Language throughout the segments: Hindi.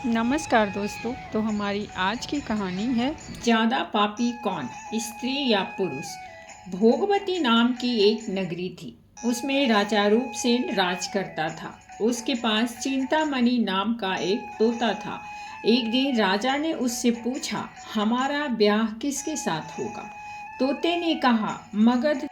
नमस्कार दोस्तों। तो हमारी आज की कहानी है ज्यादा पापी कौन, स्त्री या पुरुष। भोगवती नाम की एक नगरी थी। उसमें राजा रूपसेन राज करता था। उसके पास चिंतामणि नाम का एक तोता था। एक दिन राजा ने उससे पूछा, हमारा ब्याह किसके साथ होगा। तोते ने कहा, मगध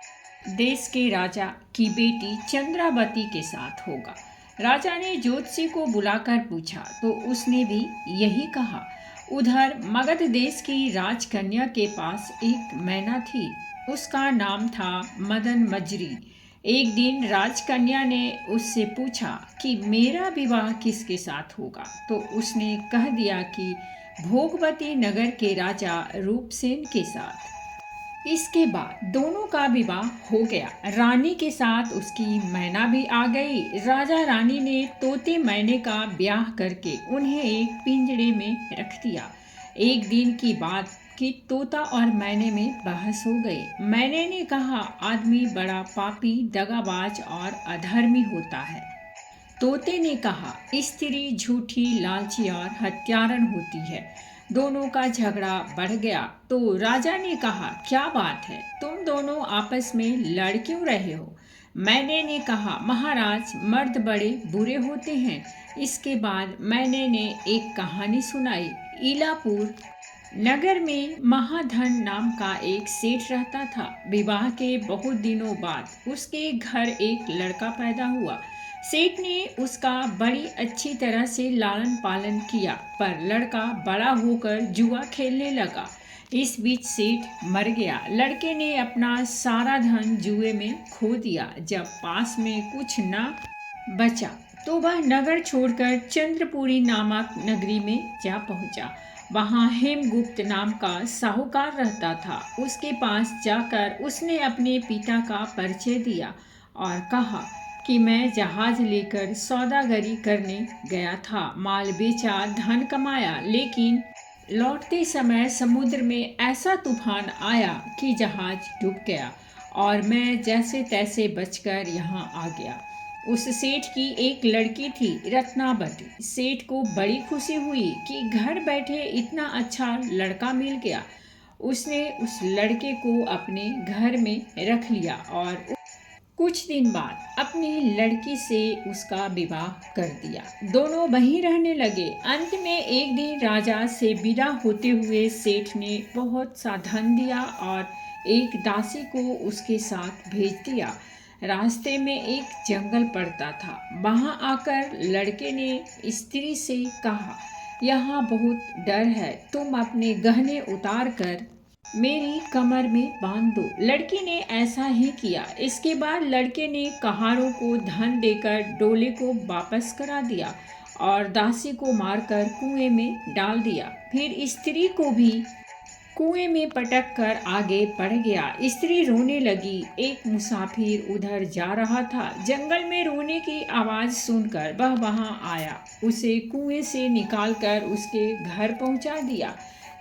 देश के राजा की बेटी चंद्रावती के साथ होगा। राजा ने ज्योतिषी को बुलाकर पूछा तो उसने भी यही कहा। उधर मगध देश की राजकन्या के पास एक मैना थी। उसका नाम था मदन मजरी। एक दिन राजकन्या ने उससे पूछा कि मेरा विवाह किसके साथ होगा। तो उसने कह दिया कि भोगवती नगर के राजा रूपसेन के साथ। इसके बाद दोनों का विवाह हो गया। रानी के साथ उसकी मैना भी आ गई। राजा रानी ने तोते मैने का ब्याह करके उन्हें एक पिंजड़े में रख दिया। एक दिन की बात कि तोता और मैने में बहस हो गई। मैने ने कहा, आदमी बड़ा पापी, दगाबाज और अधर्मी होता है। तोते ने कहा, स्त्री झूठी, लालची और हत्यारन होती है। दोनों का झगड़ा बढ़ गया तो राजा ने कहा, क्या बात है, तुम दोनों आपस में लड़ क्यों रहे हो। मैंने ने कहा, महाराज, मर्द बड़े बुरे होते हैं। इसके बाद मैंने ने एक कहानी सुनाई। इलापुर नगर में महाधन नाम का एक सेठ रहता था। विवाह के बहुत दिनों बाद उसके घर एक लड़का पैदा हुआ। सेठ ने उसका बड़ी अच्छी तरह से लालन पालन किया, पर लड़का बड़ा होकर जुआ खेलने लगा। इस बीच सेठ मर गया। लड़के ने अपना सारा धन जुए में खो दिया। जब पास में कुछ न बचा तो वह नगर छोड़कर चंद्रपुरी नामक नगरी में जा पहुंचा। वहां हेमगुप्त नाम का साहूकार रहता था। उसके पास जाकर उसने अपने पिता का परिचय दिया और कहा कि मैं जहाज लेकर सौदागरी करने गया था, माल बेचा, धन कमाया, लेकिन लौटते समय समुद्र में ऐसा तूफान आया कि जहाज डूब गया और मैं जैसे तैसे बचकर यहाँ आ गया। उस सेठ की एक लड़की थी, रत्नावती। सेठ को बड़ी खुशी हुई कि घर बैठे इतना अच्छा लड़का मिल गया। उसने उस लड़के को अपने घर में रख लिया और कुछ दिन बाद अपनी लड़की से उसका विवाह कर दिया। दोनों वहीं रहने लगे। अंत में एक दिन राजा से विदा होते हुए सेठ ने बहुत सा धन दिया और एक दासी को उसके साथ भेज दिया। रास्ते में एक जंगल पड़ता था। वहां आकर लड़के ने स्त्री से कहा, यहाँ बहुत डर है, तुम अपने गहने उतार कर मेरी कमर में बांध दो। लड़की ने ऐसा ही किया। इसके बाद लड़के ने कहारों को धन देकर डोले को वापस करा दिया और दासी को मारकर कुएं में डाल दिया। फिर स्त्री को भी कुएं में पटक कर आगे बढ़ गया। स्त्री रोने लगी। एक मुसाफिर उधर जा रहा था। जंगल में रोने की आवाज सुनकर वह वहां आया। उसे कुएं से निकालकर उसके घर पहुंचा दिया।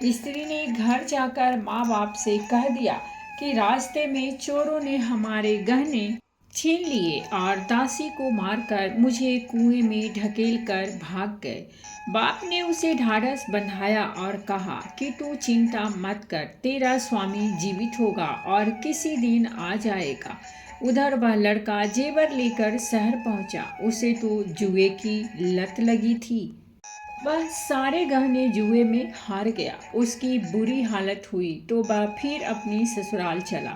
स्त्री ने घर जाकर माँ बाप से कह दिया कि रास्ते में चोरों ने हमारे गहने छीन लिए और दासी को मारकर मुझे कुएं में ढकेल कर भाग गए। बाप ने उसे ढाढ़स बंधाया और कहा कि तू चिंता मत कर, तेरा स्वामी जीवित होगा और किसी दिन आ जाएगा। उधर वह लड़का जेवर लेकर शहर पहुंचा। उसे तो जुए की लत लगी थी। वह सारे गहने जुए में हार गया। उसकी बुरी हालत हुई तो वह फिर अपनी ससुराल चला।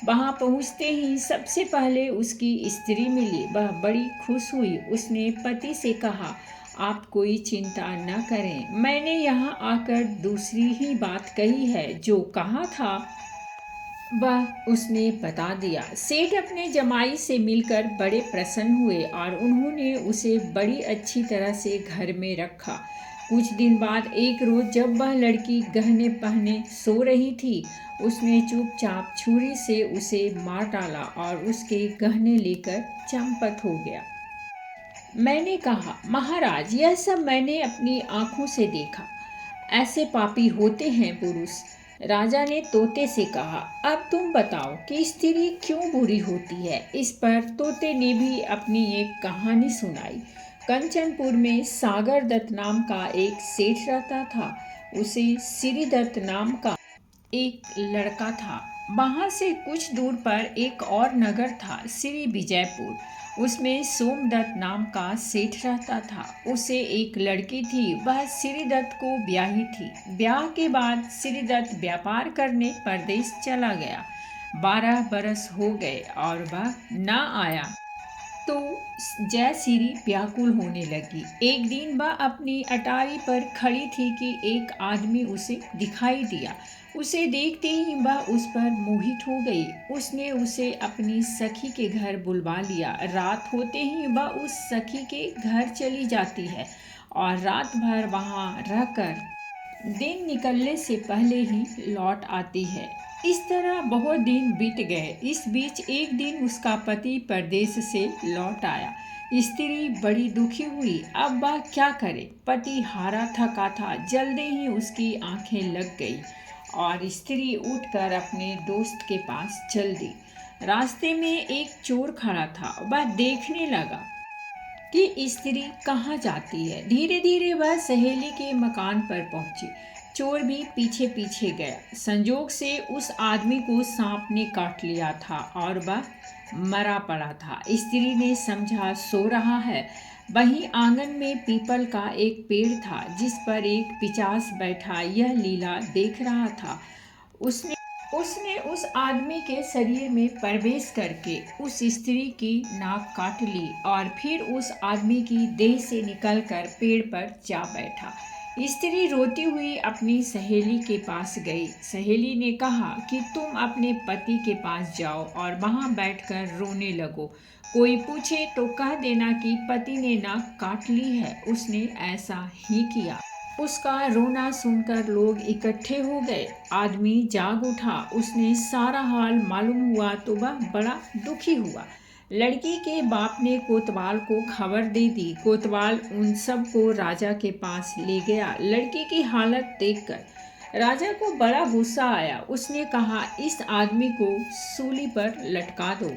वहां पहुंचते ही सबसे पहले उसकी स्त्री मिली। वह बड़ी खुश हुई। उसने पति से कहा, आप कोई चिंता न करें, मैंने यहाँ आकर दूसरी ही बात कही है। जो कहा था वह उसने बता दिया। सेठ अपने जमाई से मिलकर बड़े प्रसन्न हुए और उन्होंने उसे बड़ी अच्छी तरह से घर में रखा। कुछ दिन बाद एक रोज जब वह लड़की गहने पहने सो रही थी, उसने चुपचाप छुरी से उसे मार डाला और उसके गहने लेकर चंपत हो गया। मैंने कहा, महाराज, यह सब मैंने अपनी आंखों से देखा। ऐसे पापी होते हैं पुरुष। राजा ने तोते से कहा, अब तुम बताओ कि स्त्री क्यों बुरी होती है। इस पर तोते ने भी अपनी एक कहानी सुनाई। कंचनपुर में सागर दत्त नाम का एक सेठ रहता था। उसे श्री दत्त नाम का एक लड़का था। वहाँ से कुछ दूर पर एक और नगर था, श्री विजयपुर। उसमें सोमदत्त नाम का सेठ रहता था। उसे एक लड़की थी, वह श्रीदत्त को ब्याही थी। ब्याह के बाद श्रीदत्त व्यापार करने परदेश चला गया। 12 बरस हो गए और वह न आया तो जयश्री व्याकुल होने लगी। एक दिन वह अपनी अटारी पर खड़ी थी कि एक आदमी उसे दिखाई दिया। उसे देखते ही वह उस पर मोहित हो गई। उसने उसे अपनी सखी के घर बुलवा लिया। रात होते ही वह उस सखी के घर चली जाती है और रात भर वहाँ रहकर दिन निकलने से पहले ही लौट आती है। इस तरह बहुत दिन बीत गए। इस बीच एक दिन उसका पति परदेश से लौट आया। स्त्री बड़ी दुखी हुई। अब वह क्या करे? पति हारा थका था। जल्दी ही उसकी आंखें लग गई और स्त्री उठकर अपने दोस्त के पास चल दी। रास्ते में एक चोर खड़ा था। वह देखने लगा कि स्त्री कहाँ जाती है। धीरे धीरे वह सहेली के मकान पर पहुंची। चोर भी पीछे पीछे गया। संजोग से उस आदमी को सांप ने काट लिया था और वह मरा पड़ा था। स्त्री ने समझा सो रहा है। वहीं आंगन में पीपल का एक पेड़ था जिस पर एक पिशाच बैठा यह लीला देख रहा था। उसने उसने उस आदमी के शरीर में प्रवेश करके उस स्त्री की नाक काट ली और फिर उस आदमी की देह से निकलकर पेड़ पर जा बैठा। स्त्री रोती हुई अपनी सहेली के पास गई। सहेली ने कहा कि तुम अपने पति के पास जाओ और वहां बैठकर रोने लगो। कोई पूछे तो कह देना कि पति ने नाक काट ली है, उसने ऐसा ही किया। उसका रोना सुनकर लोग इकट्ठे हो गए। आदमी जाग उठा। उसने सारा हाल मालूम हुआ तो वह बड़ा दुखी हुआ। लड़की के बाप ने कोतवाल को खबर दे दी। कोतवाल उन सब को राजा के पास ले गया। लड़की की हालत देखकर राजा को बड़ा गुस्सा आया। उसने कहा, इस आदमी को सूली पर लटका दो।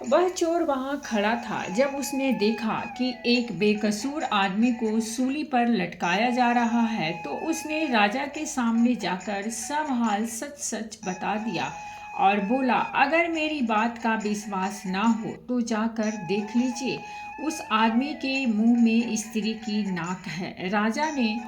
वह चोर वहां खड़ा था। जब उसने देखा कि एक बेकसूर आदमी को सूली पर लटकाया जा रहा है तो उसने राजा के सामने जाकर सब हाल सच सच बता दिया और बोला, अगर मेरी बात का विश्वास ना हो तो जाकर देख लीजिए। उस आदमी के मुंह में स्त्री की नाक है। राजा ने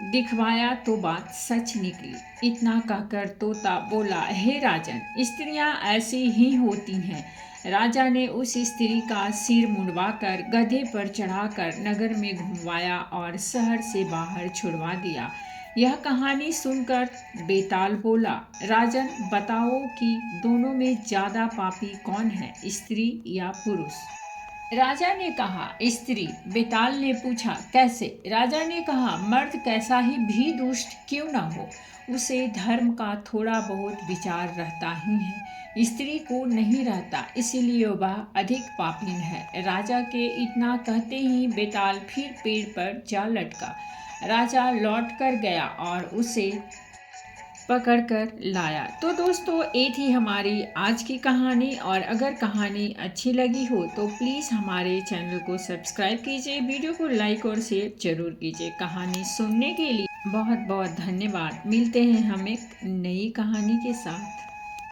दिखवाया तो बात सच निकली। इतना कहकर तोता बोला, हे राजन, स्त्रियां ऐसी ही होती हैं। राजा ने उस स्त्री का सिर मुंडवाकर गधे पर चढ़ाकर नगर में घुमवाया और शहर से बाहर छुड़वा दिया। यह कहानी सुनकर बेताल बोला, राजन, बताओ कि दोनों में ज्यादा पापी कौन है, स्त्री या पुरुष? राजा ने कहा, स्त्री। बेताल ने पूछा, कैसे? राजा ने कहा, मर्द कैसा ही भी दुष्ट क्यों न हो, उसे धर्म का थोड़ा बहुत विचार रहता ही है। स्त्री को नहीं रहता, इसीलिए वह अधिक पापीन है। राजा के इतना कहते ही बेताल फिर पेड़ पर जा लटका। राजा लौट कर गया और उसे पकड़ कर लाया। तो दोस्तों, ये थी हमारी आज की कहानी और अगर कहानी अच्छी लगी हो तो प्लीज़ हमारे चैनल को सब्सक्राइब कीजिए, वीडियो को लाइक और शेयर जरूर कीजिए। कहानी सुनने के लिए बहुत बहुत धन्यवाद। मिलते हैं हम एक नई कहानी के साथ।